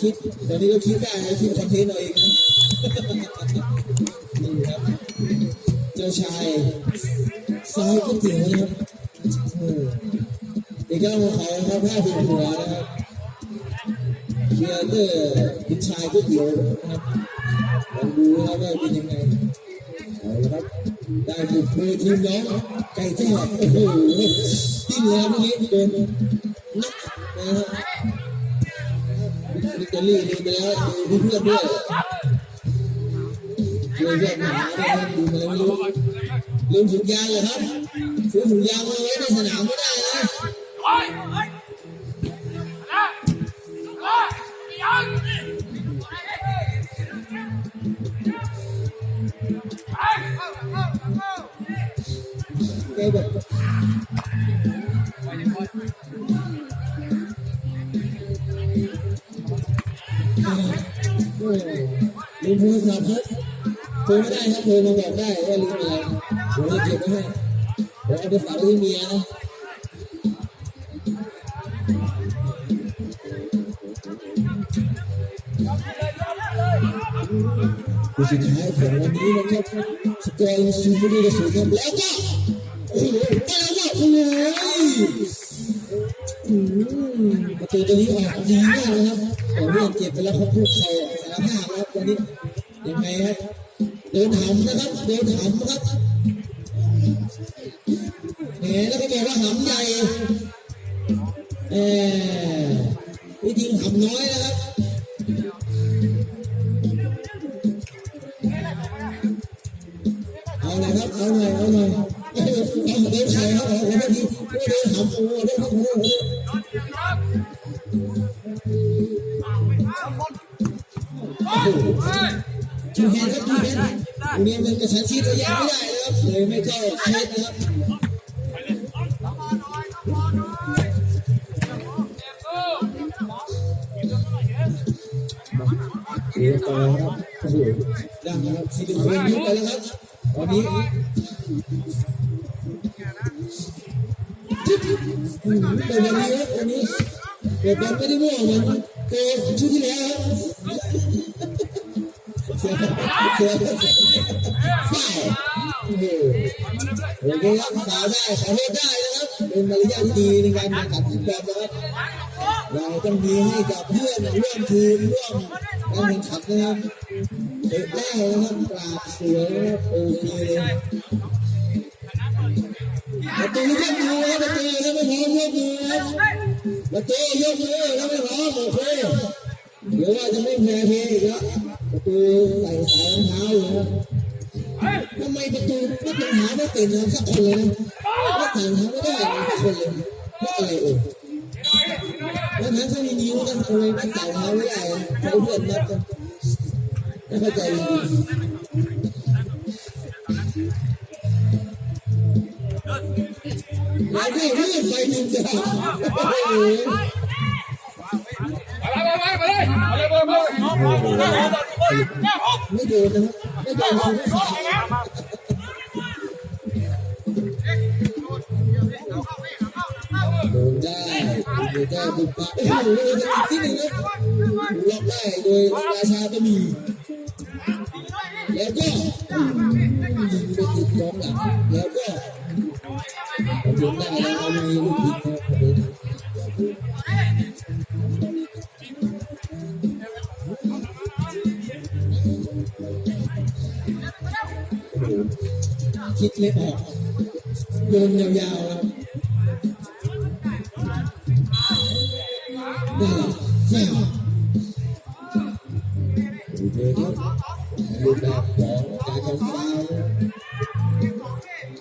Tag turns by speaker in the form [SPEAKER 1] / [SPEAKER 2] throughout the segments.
[SPEAKER 1] คิดตอนนี้ก็คิดได้คิดคอนเทนต์เอาเองนะนี่ครับเจ้าชายซ้ายก๋วยเตี๋ยวนะครับเด็กเล่าของเขาครับผ้าผูกหัวนะครับเชียร์เตอร์คุณชายก๋วยเตี๋ยวนะครับลองดูนะครับว่าเป็นยังไงเอาละครับได้บุกมือทีมน้องไก่ทอดโอ้โหดิ้นเลยเมื่อกี้โดนนักนะครับวิกตอรี่ดีไปแล้วดูเพื่อนด้วยเพื่อนมาหาด้วยดูอะไรไม่รู้ลืมถุงยางเลยครับซื้อถุงยางมาไว้ในสนามไม่ได้นะแกแบบลืมโทรศัพท์ครับโทรไม่ได้ครับโทรมาบอกได้ว่าลืมอะไรผมจะเก็บไว้ให้เดี๋ยวเอาไปฝากที่เมียนะผู้สุดท้ายของวันนี้นะครับสกอร์ซูเปอร์ดีกับสูงครับแล้วก็โอ้โหแล้วก็โอ้ยประตูตัวนี้ออกดีมากนะครับแต่เรื่องเจ็บไปแล้วเขาพูดเขาสารภาพครับวันนี้ยังไงครับเดินถามนะครับเดินถามครับแหมแล้วก็บอกว่าหำใหญ่วิธีหำน้อยนะครับเอาเลยครับเอาหน่อยเอาหน่อยเอาเดินไข่ครับเอาเลยทีไม่เดินหำโอ้เดินครับโอ้ชูแฮนครับชูแฮนวันนี้มันกระชั้นชิดระยะไม่ได้นะครับเลยไม่เข้าเทสนะครับเดี๋ยวต่อครับโอ้โหดังนะครับซิลิโคนยุบไปแล้วครับตอนนี้แต่วันนี้ครับวันนี้เกิดบอลไม่ได้มั่วเหมือนเกิดชุดที่แล้วครับเสียฝ่ายโอเคครับขาวได้ขอโทษได้นะครับเป็นมารยาทที่ดีในการแข่งขันฟุตบอลนะครับเราต้องมีให้กับเพื่อนร่วมทีมร่วมการแข่งขันนะครับเด็กได้นะครับกราบสวยนะครับโอเคเลยประตูยกมือครับประตูแล้วไม่พร้อมยกมือครับประตูยกมือแล้วไม่พร้อมโอเคเดี๋ยวว่าจะไม่แพ้เพอีกแล้วประตูใส่สายรองเท้าอยู่นะทำไมประตูไม่เป็นหาไม่เป็นนะสักคนเลยนะไม่ใส่รองเท้าไม่ได้สักคนเลยเพราะอะไรแล้วนั้นถ้ามีนิ้วกันทำไมไม่ใส่รองเท้าไม่ได้ใช้เพื่อนนับกันไม่เข้าใจจริงแล้วก็เลื่อนไปจริงจังไม่โดนนะครับไม่โดนคือไม่ขาดโดนได้บุกมาโอ้โหเลยจะที่หนึ่งนะล็อกได้โดยราชาก็มีแล้วก็ยิงไปติดกองหลังแล้วก็ถึงได้แล้วเอามีลูกยิงครับคิดไม่ออกโยนยาวๆได้หรอไม่หรอโอเคครับรูปแบบของการทำฟาวล์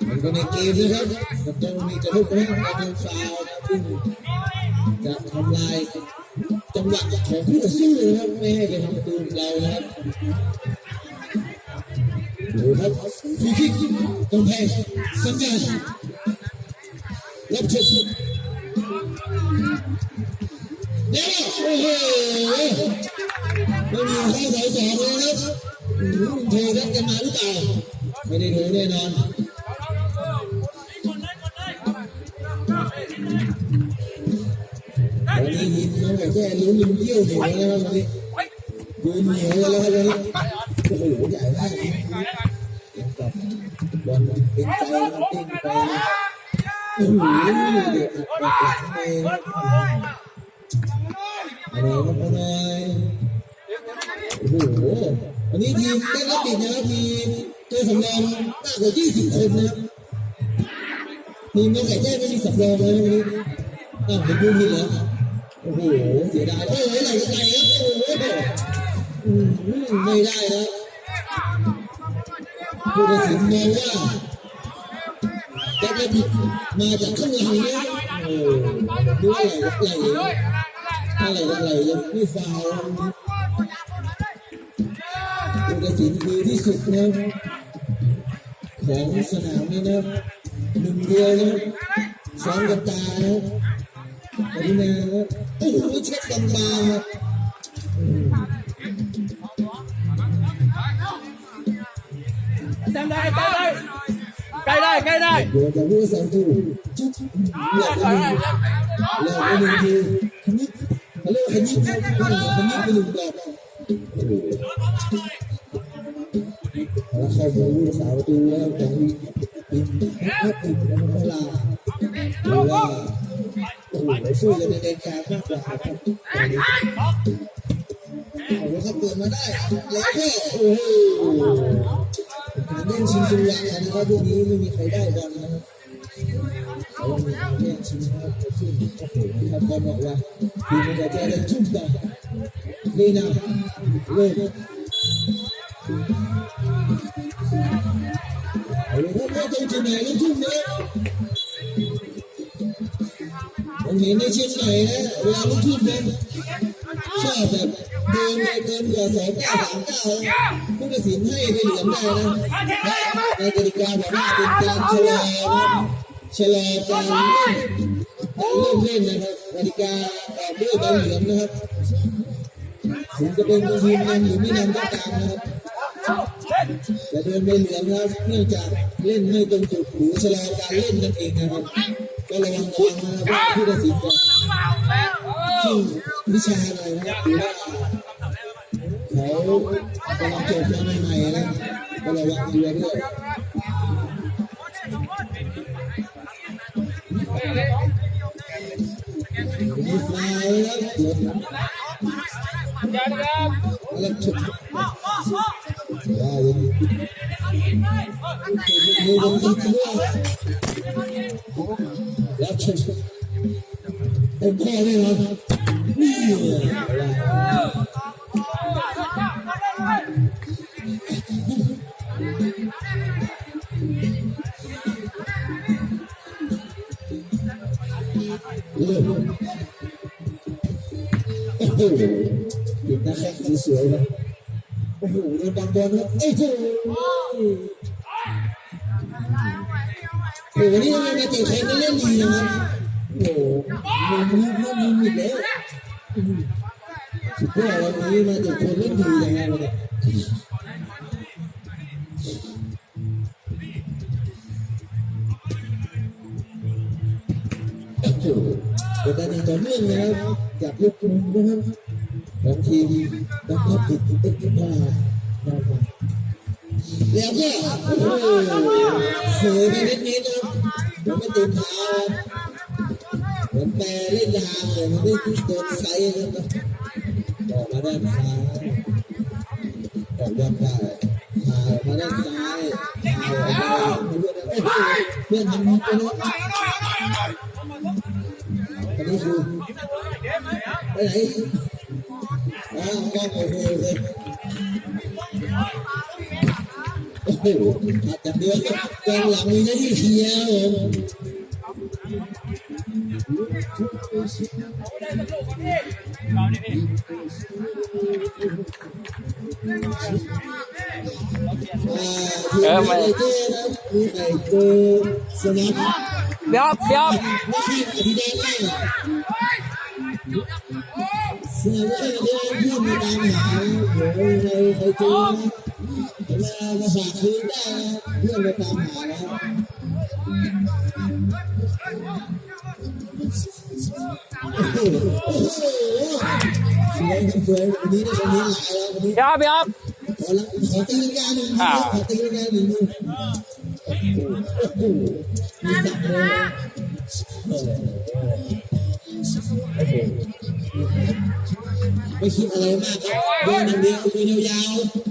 [SPEAKER 1] มันก็ในเกมนะครับมันต้องมีกระทบกระทั่งการทำฟาวล์นะซึ่งจะทำลายจังหวะของผู้ต่อสู้นะครับไม่ให้ไปทำประตูเรานะครับดูครับฟรีคิกกำแพงสัญญาณรับชมเนี่ยโอ้โหไม่มีข้อสายสองเลยครับโทรนัดกันมาหรือเปล่าไม่ได้โทรแน่นอนวันนี้ยินน้องแก่ วยืนเยี่ยวเหนียวแล้ววันนี้ยืนเหนียวแล้ววันนี้โอ้โหใหญ่มากกับบอลเป็นใจมันติ้งไปโอ้โหเด็กหลังไปอะไรก็อะไรโอ้โหวันนี้ทีมได้รับบิดนะครับทีมตัวสำรองมากกว่า20 คนนะครับทีมไม่ใส่แค่ไม่มีสำรองเลยวันนี้เป็นผู้ผิดเหรอโอ้โหเสียดายโอ้โหไหลครับโอ้โหไม่ได้นะผู้ตัดสินมองว่าจะไม่ผิดมาจากข้างหลังนะโอ้ดูอะไรยังไม่ฟาวผู้ตัดสินคือที่สุดนะของสนามนี้นะหนึ่งเดียวนะซ้อมกับตานะวันนี้นะโอ้โหเช็ดกันมา
[SPEAKER 2] จำได้ใกล้ได้
[SPEAKER 1] เดี๋ยวจะรู้สังกูจุ๊บหลับไปหนึ่งทีขยิบเขาเรียกขยิบขยิบไปหนึ่งดอกแล้วเข้าไปรู้สาวตัวแล้วแต่ติดแล้วเวลาโอ้โหสู้จะเป็นเด่นการมากกว่าครับเอาแล้วเขาเปิดมาได้แล้วก็โอ้โหการเล่นชิงจังหวะนะครับพวกนี้ไม่มีใครได้บอลนะครับแต่ว่ามีเล่นชิงครับขึ้นโอ้โหครับบอลบอกว่าทีมมันจะได้ทุ่มต่อนี่นะเริ่มเอาเลยครับว่าตรงจุดไหนลูกทุ่มนะผมเห็นในเชียงใหม่นะเวลาลูกทุ่มนะชอบแบบเดินไปเกินกว่า2-9-3-9ผู้ตัดสินให้ไปเหลืองได้นะในกติกาบอกว่าเป็นการชะลอการเล่นนะครับกติกาด้วยใบเหลืองนะครับถึงจะเป็นทีมนำหรือไม่นำก็ตามนะครับจะเดินใบเหลืองนะครับเนื่องจากเล่นไม่ตรงจุดหรือชะลอการเล่นนั่นเองนะครับก็ระวังนะครับผู้ตัดสินซึ่งวิชาหน่อยนะครับหรือว่าเขากำลังจบมาใหม่ๆนะก็ระวังตัวด้วยมีไฟแล้วเดี๋ยวแล้วฉุดได้ยังมือลงติดด้วยแล้วฉุดไอ้พ่อเนี่ยนะนี่เริ่มโอ้โหติดหน้าแข้งสวยๆนะโอ้โหเดินบอลนะโอ้โหโอ้โหนี่ทำไมมาเตะใครไม่เล่นดีนะครับโอ้โหมันอีกแล้วสุดยอดเลยวันนี้มาเตะคนเล่นดียังไงวะเนี่ยเป็นการต่อเนื่องนะครับจากลูกมุมนะครับของทีมนะครับติดผ้าแล้วก็โอ้โหสวยไปนิดๆนะครับผมไม่ติดเท้าเหมือนแปรเล่นยางเลยมันไม่โดนไซส์นะครับออกมาด้านซ้ายออกด้านได้ถ่ายออกมาด้านซ้ายถ่ายออกมาเพื่อนทำไปแล้วอันนี้คือไปไหนก็โอเคเลยโอ้โหอาจจะเดือดกองหลังมีหน้าที่เคลียร์ไม่เจอนะมีใครเจอสนาม
[SPEAKER 2] เดี๋ยว
[SPEAKER 1] ไม่ใช่อธิเดชเลยเสียว่าเดินพูดมาตามหาโอ้ยใครเจอเวลามาฝากคืนได้เพื่อนมาตามหาแล้วโอ้โห สวยสวยวันนี้ได้วันนี้หลายแล้ววันนี้
[SPEAKER 2] พี่อ๊อฟพี่อ๊อฟ
[SPEAKER 1] ขอตีลังกาหนึ่งขอตีลังกาหนึ่งโอ้โหมีสับเลยโอ้โหไม่คิดอะไรมากครับเดินอย่างเดียวตัวยาวๆ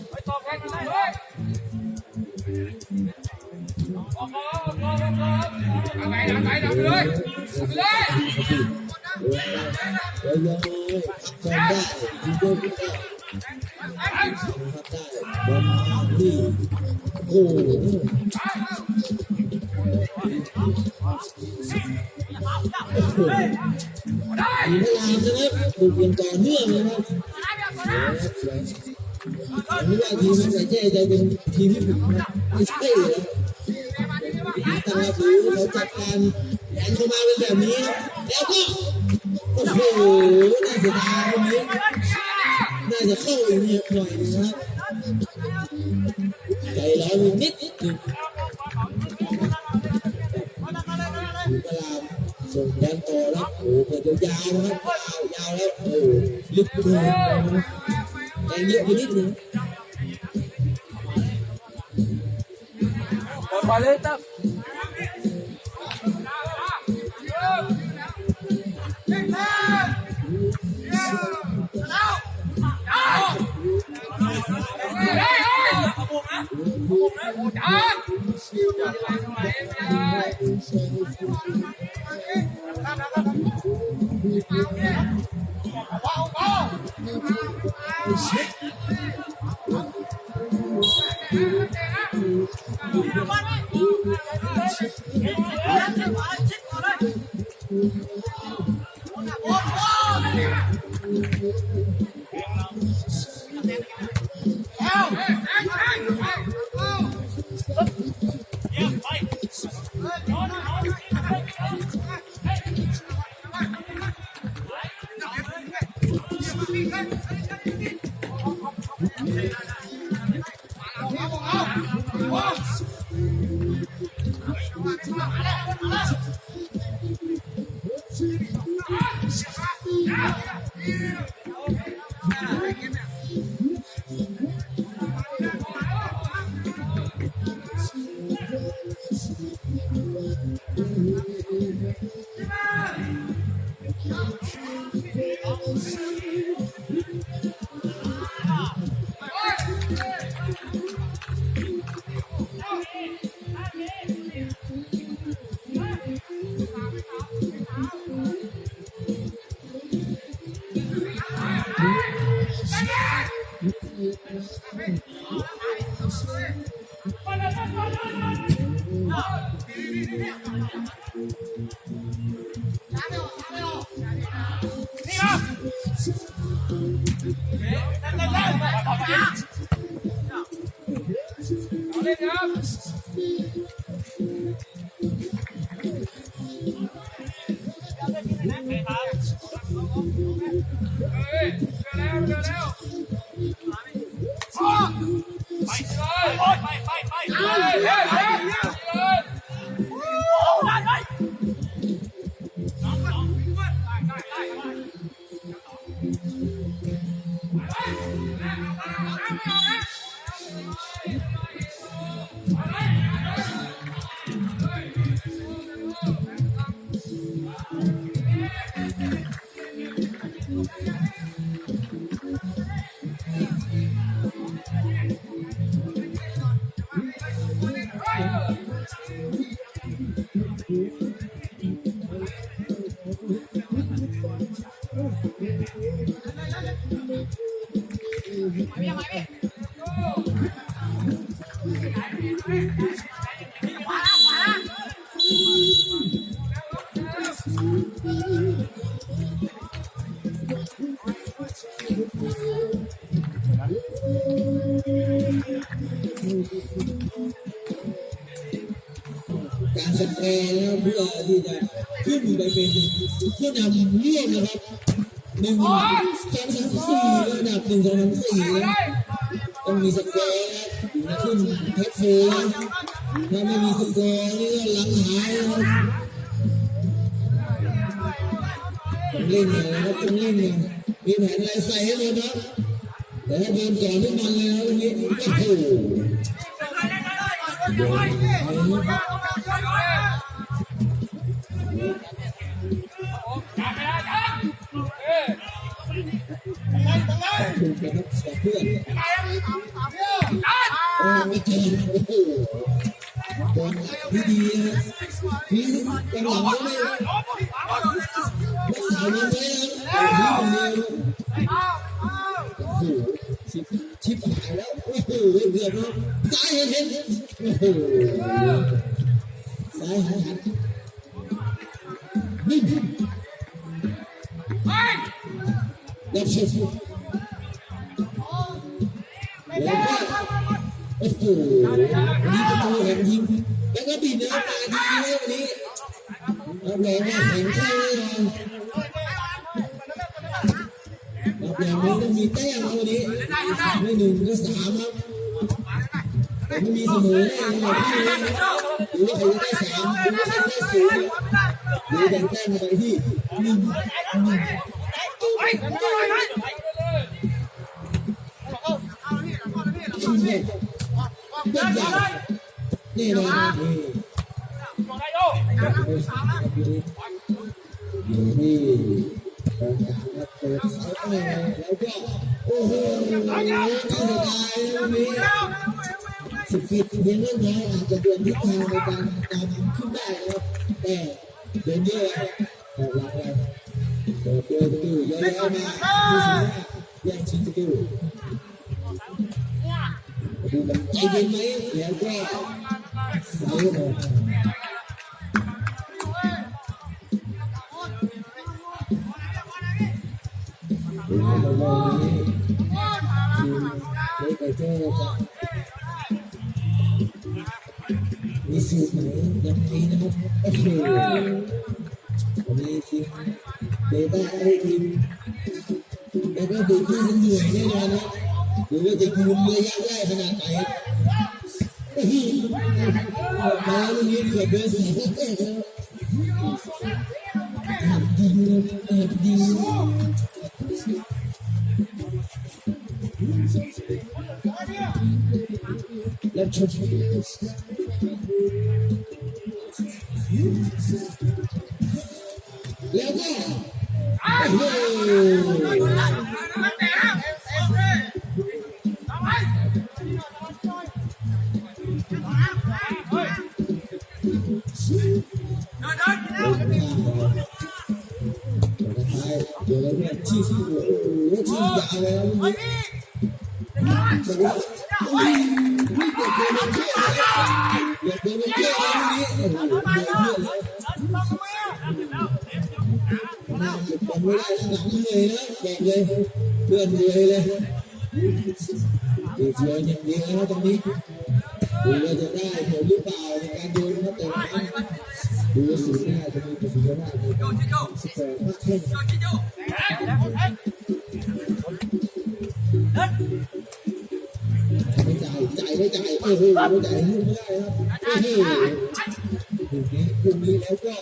[SPEAKER 1] ได้ยิงโดนได้บอลที่โอ้โหมีพลังนะครับบุกอย่างต่อเนื่องนะครับไม่ว่าทีมมันจะเป็นทีมที่ไม่ใช่เลยแต่เราถือเขาจัดการแผนเข้ามาเป็นแบบนี้แล้วก็โอ้โหน่าเสียดายวันนี้น่าจะเข้าอีกนิดหน่อยนะครับใจร้อนนิดนึงพลามส่งบอลต่อแล้วโอ้โหเปิดยาวๆนะครับยาวแล้วโอ้ลึกเลยใจเยอะไปนิดนึง
[SPEAKER 2] บอลเลยตั้งการสแกนแล้วเพื่อที่จะขึ้นไปเป็นผู้นำเรื่องนะครับ1 2 3 4ระดับ1 2 3 4ต้องมีสแกนนะขึ้นแท็กซี่ถ้าไม่มีสแกนนี่ก็หลังหายนะครับต้องเล่นไงครับต้องเล่นไง มีแผนอะไรใส่ให้เลยนะแต่ถ้าโดนก่อนทุกมันเลยนะวันนี้โอ้โหโดนคุณเป็นนักสอบเพื่อนโอ้ไม่เจอโอ้โหโดนที่ดีนะที่กำลังไม่ได้รักษาเงินไว้นะโอ้โหชิบหายแล้วโอ้โหเกือบแล้วซ้ายเห็นโอ้โหซ้ายหันนี่รับชมแล้วก็โอ้โหวันนี้ประตูแห่งยิงแล้วก็บิดเนื้อตาดีเลยวันนี้รับรองว่าแข็งแข็งแน่นอนรับรองว่าต้องมีแต้มวันนี้ไม่หนึ่งก็สามครับแต่ไม่มีเสมอแน่นอนที่นี่หรือว่าใครจะได้สามหรือว่าใครจะได้ศูนย์หรือแบ่งแต้มไปที่หนึ่งชิงเด็กเด็กใหญ่แน่นอนนี่อยู่ที่กองกลางแล้วเปิดสายเข้ามาแล้วก็โอ้โหเข้าได้แล้วนี้สิบฟีตเพียงเล่นน้อยอาจจะเดินทิศทางในการตามขึ้นได้นะครับแต่เดินเยอะออกหลังเลยเปิดเดินประตูเยอะๆมาที่สุดแย่งชิงประตูดูมันใจเย็นไหมแล้วก็ใส่ออกดูมันมองนี้ทีมเล็กไปเจอจะมีสูตรไหนยังไงนะครับโอ้โหวันนี้ทีมเบต้าได้ทีมแล้วก็ดูที่เหนื่อยแน่นอนนะหรือว่าจะยืนระยะได้ขนาดไหนโอ้โหมาลูกนี้เกือบเดินสายแล้วยิงยิงแล้วชมแล้วก็โอ้โหเดี๋ยวเราเนี่ยชี้โอ้โหชี้ยาวเลยนะลูกนี้แต่ว่าไม่เกิดเกินเชื่อเลยเกิดเกินเชื่อเลยลูกนี้โอ้โหเกินเชื่อเลยน่าเก็บบอลไม่ได้ข้างหลังเลยนะบอกเลยเพื่อนเลยดีเชียร์อย่างเดียวนะตรงนี้ดูว่าจะได้ผลหรือเปล่าในการโยนนะแต่ละครั้งดูว่าสูงหน้าจะมีประสิทธิภาพในการสกอร์มากขึ้นไม่จ่ายโอ้โหไม่จ่ายลูกไม่ได้ครับโอ้โหลูกนี้แล้วก็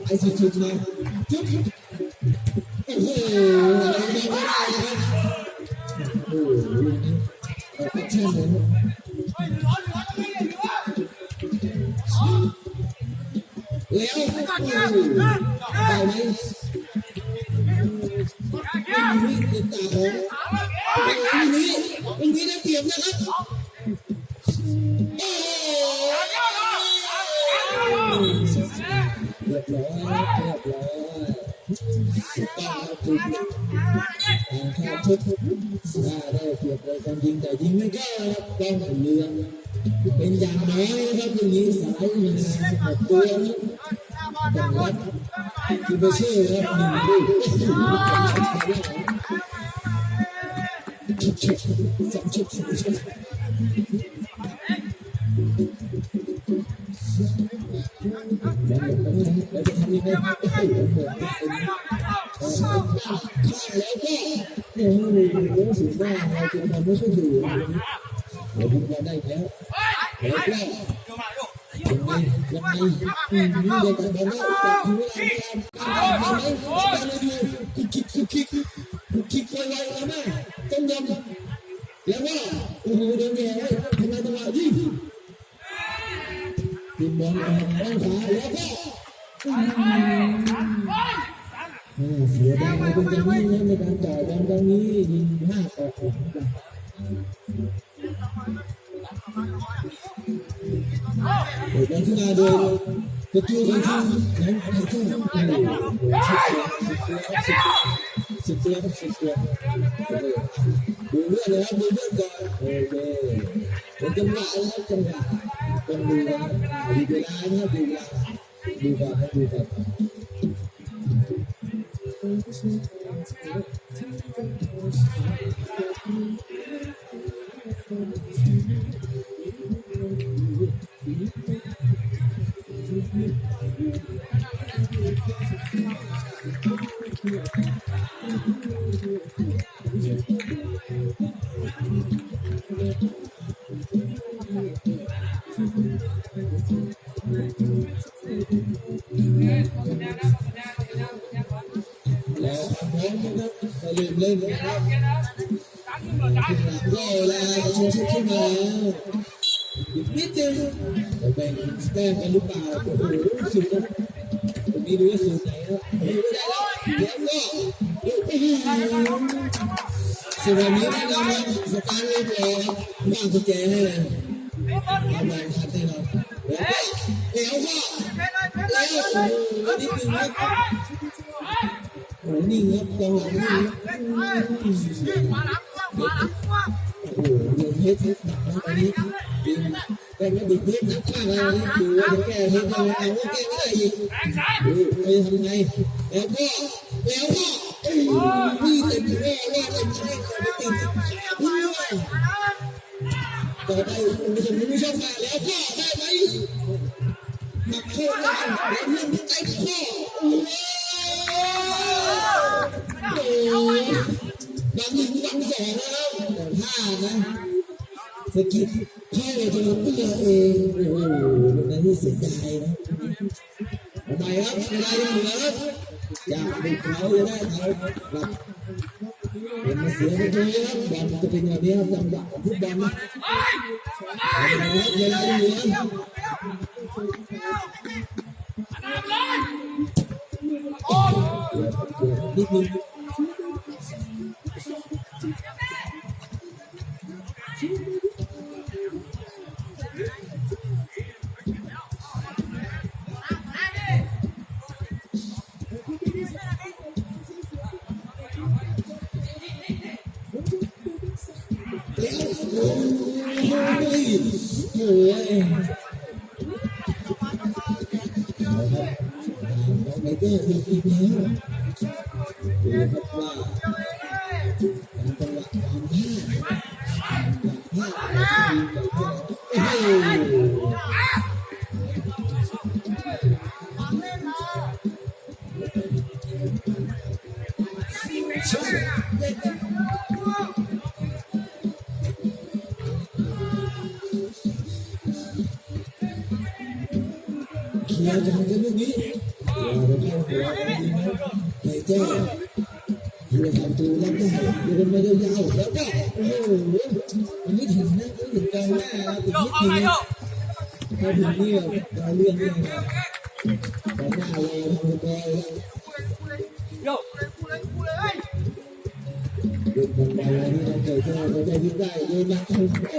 [SPEAKER 2] สายสุดๆมาจุ๊บโอ้โหอะไรไม่ได้นะครับโอ้โหลูกนี้ออกแอคชั่นเลยแล้วโอ้โหได้ไหมไม่มีติดตาของวันนี้ได้เปรียบนะครับเรียบร้อยถูกต้องถูกการทุบได้เปรียบในการยิงแต่ยิงไม่เข้าครับต้องเรือเป็นอย่างน้อยนะครับตรงนี้สายมีงานสดตัวนะต้องรับที่ไม่เชื่อครับหนึ่งลูกชุบสองชุบแล้วจะทำยังไงแล้วก็โอ้โหสุดยอดเราจะทำไม่ค่อยถูกเราดูเราได้แล้วแล้วก็ยังไงนี่เดินตามบอลได้แต่ทีเวลาทำไหมตามเลยดู คุกคิกไวๆแล้วแม่ต้มยำแล้วก็โอ้โหเดินแย่ทำไมจังหวะยิงยิงบอลด้านขวาแล้วก็เสียดายเป็นจังหวะในการจ่ายบอลตรงนี้ยิง5 ต่อ 6เปิดบอลขึ้นมาโดยกระจูกันที่น้องไอ้เจ้า10 ตัวครับ10 ตัวดูเรื่องเลยครับดูเรื่องก่อนโอเคเป็นจังหวะนะครับจังหวะต้องดูนะดูเวลานะครับดูเวลาดูก่อนครับดูก่อนแล้วพร้อมนะครับจะลืมเล่นนะครับก็เวลาจะชนขึ้นมาแล้วอีกนิดนึงจะแบ่งแต้มกันหรือเปล่าโอ้โหสุดครับตรงนี้ดูว่าสุดไหนครับไม่ได้แล้วแล้วก็ส่วนนี้แน่นอนครับสตาร์ทเรียบร้อยครับวางกุญแจให้เลยเอาแบ่งทัดให้เราแล้วก็โอ้โหนิดนึงครับโอ้โหนี่ครับกองหลังนี่โอ้โหโดนเฮดหนักนะตอนนี้จริงแต่ก็ดิบเฮดหนักมากเลยนี่ดูว่าจะแก้เฮดได้ไหมเอาว่าแก้ไม่ได้อีกดูไปทำไงแล้วก็นี่เต็มที่ว่าเต็มที่ไม่ติดต่อไปคุณผู้ชมมาแล้วก็ได้ไหมหนักเข้าได้แล้วเรื่องใจข้อดัง1 ดัง 2นะครับแต่พลาดนะสกิดเข้าไปจนเพื่อเองโอ้โหในที่เสียดายนะทำไมครับเวลายังเหลือจากเด็กเขาจะได้เขากลับเป็นมาเสียประตูครับบอลจะเป็นแบบนี้ครับจังหวะของฟุตบอลนะเวลายังเหลือนิดนึงโอ้ยไมเคิลถูกอีกแล้วดูครับว่าการจังหวะความพลาดโอ้โหเคลียร์กันกันลูกนี้เดี๋ยวเข้าหัวดีไหมไอ้เจ้าที่จะทำตัวรับได้เดินมายาวๆแล้วก็โอ้โหมันไม่ถึงนะไม่ถึงกองหน้าถึงนิดนึงถ้าถึงนี่เราเรื่องนี้นะกองหน้าเราทำตัวเดินบอลไปนี่เราเจอเจ้าเราได้ยิงได้โดนนักเข้าไม่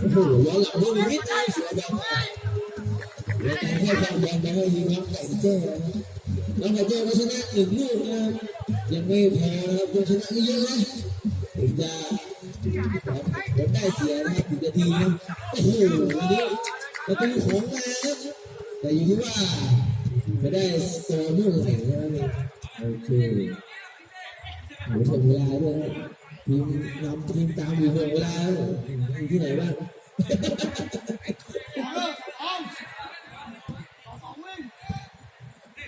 [SPEAKER 2] โอ้โหย้อนหลังโดนนิดได้เสียดายแล้วการให้บอลไปให้ยิงน้องไก่เจ้น้องไก่เจ้ก็ชนะ1 ลูกนะครับยังไม่พอนะครับยังชนะเยอะนะถึงจะผมได้เสียนะครับถึงจะดีนะโอ้โหวันนี้ประตูของมาแต่อยู่ที่ว่าจะได้ตัวลูกไหนนะโอเคหมดเวลาด้วยทีมนำทีมตามอยู่หมดเวลาที่ไหนบ้าง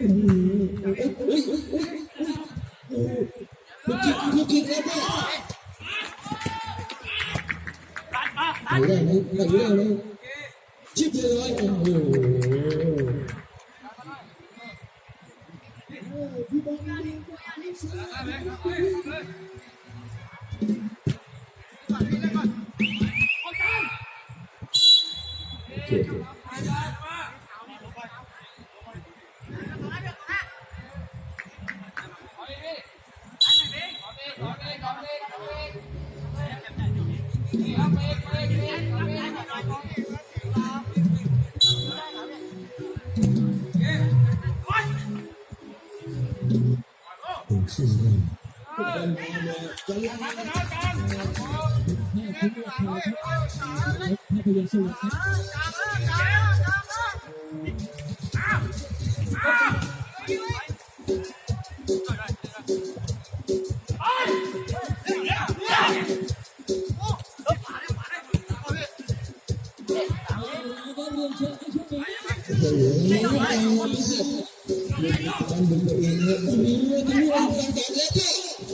[SPEAKER 2] อุ้ยทุกคิกแล้วก็ไหนได้ไหมไหนได้ไหมชิบเลยโอ้โหโอเคขึ้นเลยภาพยนตร์สวัสดิ์การดึงตัวเองเนี่ยมันมีเรื่องที่เราต้องจัดแล้วก็โ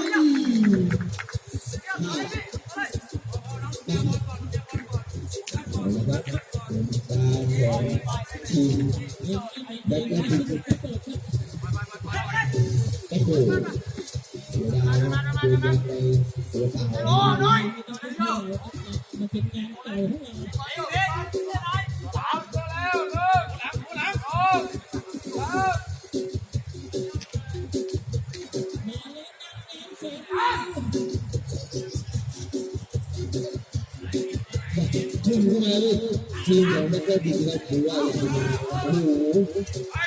[SPEAKER 2] อ้โหนะครับการของทีมแบ็คแบ็คโอ้โหเสียดายนะโดนไปเสียฝ่ายมันเป็นงานเก่าของเราทุ่มเข้ามาเลยทีมของแบ็คแบ็คดีครับถือว่าโอ้โห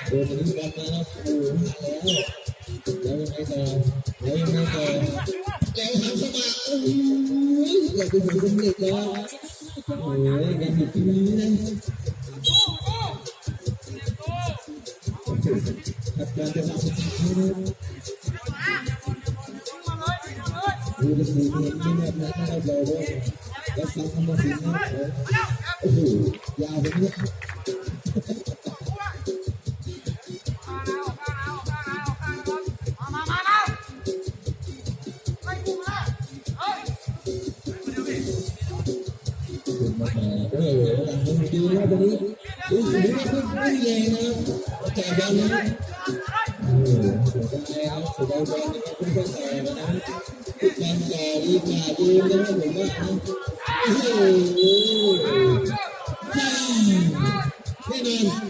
[SPEAKER 2] โดนนี้บอลมาแล้วโอ้โหมาแล้วยังไงต่อแล้วยังไงต่อแล้วหันเข้ามาโอ้โหอยากจะถึงสำเร็จแล้วโอ้ยการหยุดที่นี้นะขัดการจังหวะสุดท้ายนะดูจะมีเงินไม่แบบนั้นนะครับเราด้วยแล้วฟังคำว่าสิ่งนั้นโอ้โหยาวไปเนี่ยโอ้โหดังมันดีนะตอนนี้ดูว่าไม่แรงนะจ่ายบอลนะโอ้โหสุดท้ายครับสุดท้ายบอลนะครับคุณก็ต่อนะการต่อดีกว่าดีนะครับผมว่านะโอ้โหแน่นอน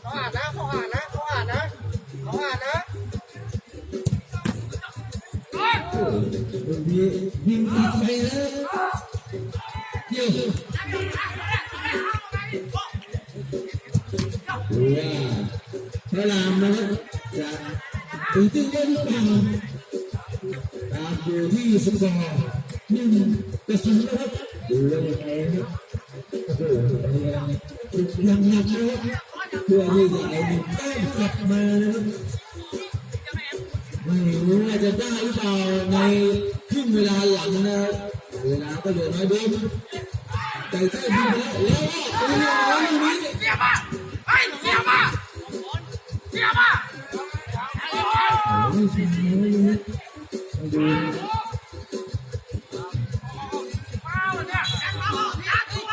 [SPEAKER 3] เขาอ่านนะเขาอ่านนะเขาอ่านนะเขาอ่านนะ
[SPEAKER 2] ยิงไปแล้วเดี๋ยวดูว่าพระรามนะครับจะถึงจะได้หรือเปล่าตามอยู่ที่สกอร์1-0นะครับดูว่ายังไงครับโอ้โหยังหนักนะครับเพื่อที่จะเอาหนึ่งแต้มกลับมานะครับไม่รู้ว่าจะได้หรือเปล่าในครึ่งเวลาหลังนะครับเวลาก็เหลือน้อยเดิมใจใต้บินแล้วแล้วก็ลูกนี้
[SPEAKER 4] เสียมาไอ้เสียมาเสียมา
[SPEAKER 2] ไม่ใช่ดู
[SPEAKER 4] มาเนี่ยแข่งมาบอกยาตัว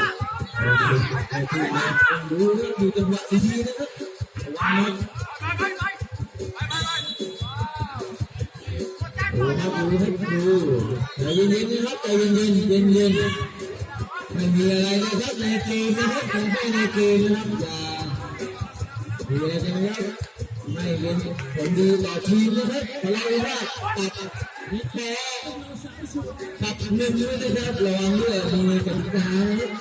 [SPEAKER 2] ดูจังหวะดีๆนะครับวาง
[SPEAKER 4] ไป
[SPEAKER 2] ดูครับดูใจเย็นๆนะครับใจเย็นๆเย็นๆไม่มีอะไรนะครับในเกมนะครับเป็นแค่ในเกมนะครับอย่ามีอะไรกันนะครับไม่เป็นผลดีต่อทีมนะครับเพราะเราว่าตัดแพ้ตัดหนึ่งด้วยนะครับระวังด้วยมีกติกานะครับ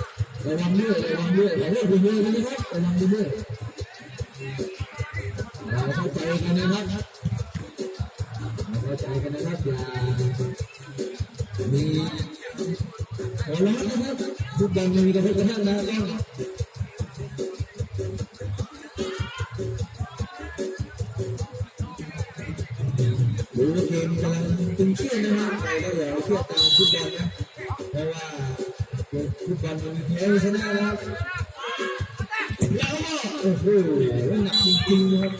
[SPEAKER 2] ระวังด้วยขอโทษคุณด้วยนะครับระวังด้วยเราเข้าใจกันนะครับเข้าใจกันนะครับอย่ามีหัวร้อนนะครับทุกอย่างมีกระทบกระทั่งนะครับดูว่าเกมกำลังตึงเครียดนะครับใครก็อย่าเครียดตามฟุตบอลนะเพราะว่าฟุตบอลมันมีแพ้มีชนะนะครับแล้วก็โอ้โหหนักจริงๆนะครับ